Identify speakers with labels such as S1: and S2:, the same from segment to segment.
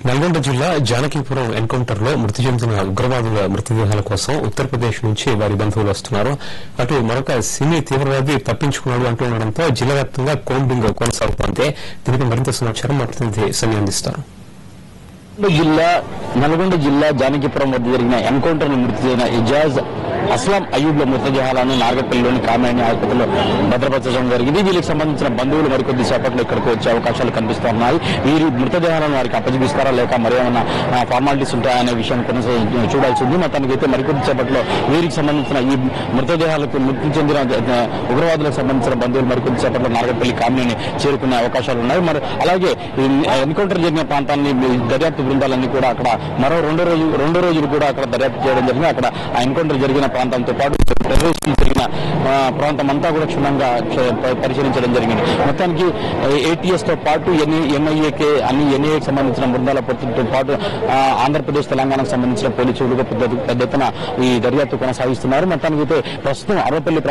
S1: నల్గొండ జిల్లా జానకీపురం ఎన్కౌంటర్ లో మృతి చెందిన ఉగ్రవాదుల మృతదేహాల కోసం ఉత్తరప్రదేశ్ నుంచి వారి బంధువులు వస్తున్నారు. అటు మరొక సినీ తీవ్రవాది తప్పించుకున్నాడు అంటూ ఉండడంతో జిల్లా వ్యాప్తంగా కోంబింగ్ కొనసాగుతోంది. దీనికి మరింత సమాచారం మా ప్రతినిధి సన్ని అందిస్తారు.
S2: నల్గొండ జిల్లా జానకీపురం వద్ద జరిగిన ఎన్కౌంటర్ లో మృతి చెందిన ఇజాజ్ అస్లాం అయ్యూబ్ల మృతదేహాలను నాగర్పల్లిలోని కామినేని ఆసుపత్రిలో భద్రపరచడం జరిగింది. వీళ్ళకి సంబంధించిన బంధువులు మరికొద్ది సేపట్లో ఇక్కడికి వచ్చే అవకాశాలు కనిపిస్తున్నాయి. వీరి మృతదేహాలను వారికి అప్పగిస్తారా లేక మరేమన్నా ఫార్మాలిటీస్ ఉంటాయనే విషయం చూడాల్సి ఉంది. మొత్తానికి అయితే మరికొద్ది సేపట్లో వీరికి సంబంధించిన ఈ మృతదేహాలకు మృతి చెందిన ఉగ్రవాదులకు సంబంధించిన బంధువులు మరికొద్ది సేపట్లో నాగర్పల్లి కామినేని చేరుకునే అవకాశాలు ఉన్నాయి. మరి అలాగే ఎన్కౌంటర్ జరిగిన ప్రాంతాన్ని దర్యాప్తు బృందాలన్నీ కూడా అక్కడ మరో రెండో రోజులు కూడా అక్కడ దర్యాప్తు చేయడం జరిగింది. అక్కడ ఆ ఎన్కౌంటర్ జరిగిన ప్రాంతంతో పాటు టెర్రరిస్టులు జరిగిన ప్రాంతం అంతా కూడా క్షుణ్ణంగా పరిశీలించడం జరిగింది. మొత్తానికి ఏటీఎస్ తో పాటు ఎన్ఐఏకి అన్ని ఎన్ఐఏకి సంబంధించిన బృందాలతో పాటు ఆంధ్రప్రదేశ్ తెలంగాణకు సంబంధించిన పోలీసులు పెద్ద ఎత్తున ఈ దర్యాప్తు కొనసాగిస్తున్నారు. మొత్తానికి అయితే ప్రస్తుతం అరవపల్లి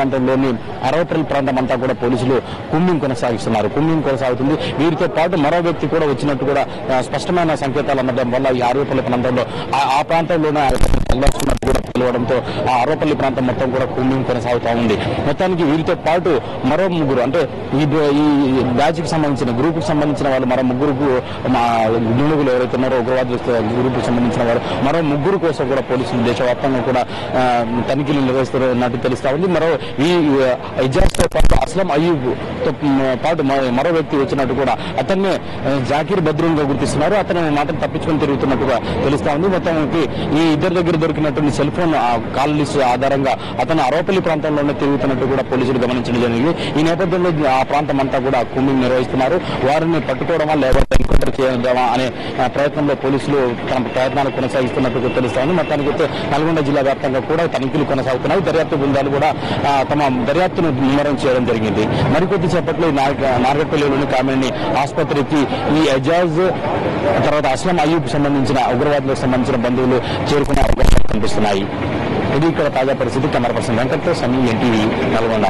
S2: ప్రాంతం అంతా కూడా పోలీసులు కుంబింగ్ కొనసాగుతుంది. వీరితో పాటు మరో వ్యక్తి కూడా వచ్చినట్టు కూడా స్పష్టమైన సంకేతాలు అందడం వల్ల ఈ అరవపల్లి ప్రాంతంలో ఆ ప్రాంతంలోనే కూడా పిలవడంతో ఆ అరవపల్లి ప్రాంతం మొత్తం కూడా కూంబింగ్ కొనసాగుతా ఉంది. మొత్తానికి వీరితో పాటు మరో ముగ్గురు అంటే ఈ బ్యాచ్ కి సంబంధించిన గ్రూప్ కి సంబంధించిన వాళ్ళు మరో ముగ్గురుకు దుండుగులు ఎవరైతే ఉన్నారో ఉగ్రవాదుల గ్రూప్ కి సంబంధించిన వారు మరో ముగ్గురు కోసం కూడా పోలీసులు దేశవ్యాప్తంగా కూడా తనిఖీలు నిర్వహిస్తున్నట్టు తెలుస్తా ఉంది. మరో ఈ ఇజాజ్ తో పాటు అస్లాం అయ్యూబ్ తో పాటు మరో వ్యక్తి వచ్చినట్టు కూడా అతన్నే జాకీర్ బద్రూన్ గా గుర్తిస్తున్నారు. అతను మాటలు తప్పించుకొని తిరుగుతున్నట్టుగా తెలుస్తా ఉంది. మొత్తానికి ఈ ఇద్దరి దగ్గర దొరికినటువంటి సెల్ ఫోన్ కాల్ లిస్ట్ ఆధారంగా అతను అరవపల్లి ప్రాంతంలోనే తిరుగుతున్నట్టు కూడా పోలీసులు గమనించడం జరిగింది. ఈ నేపథ్యంలో ఆ ప్రాంతం అంతా కూడా కూంబింగ్ నిర్వహిస్తున్నారు. వారిని పట్టుకోవడమా లేదా ఎన్కౌంటర్ చేయడమా అనే ప్రయత్నంలో పోలీసులు తమ ప్రయత్నాలు కొనసాగిస్తున్నట్టు తెలుస్తా ఉంది. మొత్తానికి అయితే నల్గొండ జిల్లా వ్యాప్తంగా కూడా తనిఖీలు కొనసాగుతున్నాయి. దర్యాప్తు బృందాలు కూడా తమ దర్యాప్తును ముమ్మరం చేయడం జరిగింది. మరికొద్ది సేపట్లో నాగర్పల్లిలోని కామినేని ఆసుపత్రికి ఈ ఎజాజ్ తర్వాత అస్లాం అయ్యూబ్ సంబంధించిన ఉగ్రవాదులకు సంబంధించిన బంధువులు చేరుకునే అవకాశాలు కనిపిస్తున్నాయి. ఇది ఇక్కడ తాజా పరిస్థితి. కెమెరా పర్సన్ వెంకట్తో సన్నీ, ఎన్టీవీ, నల్గొండ.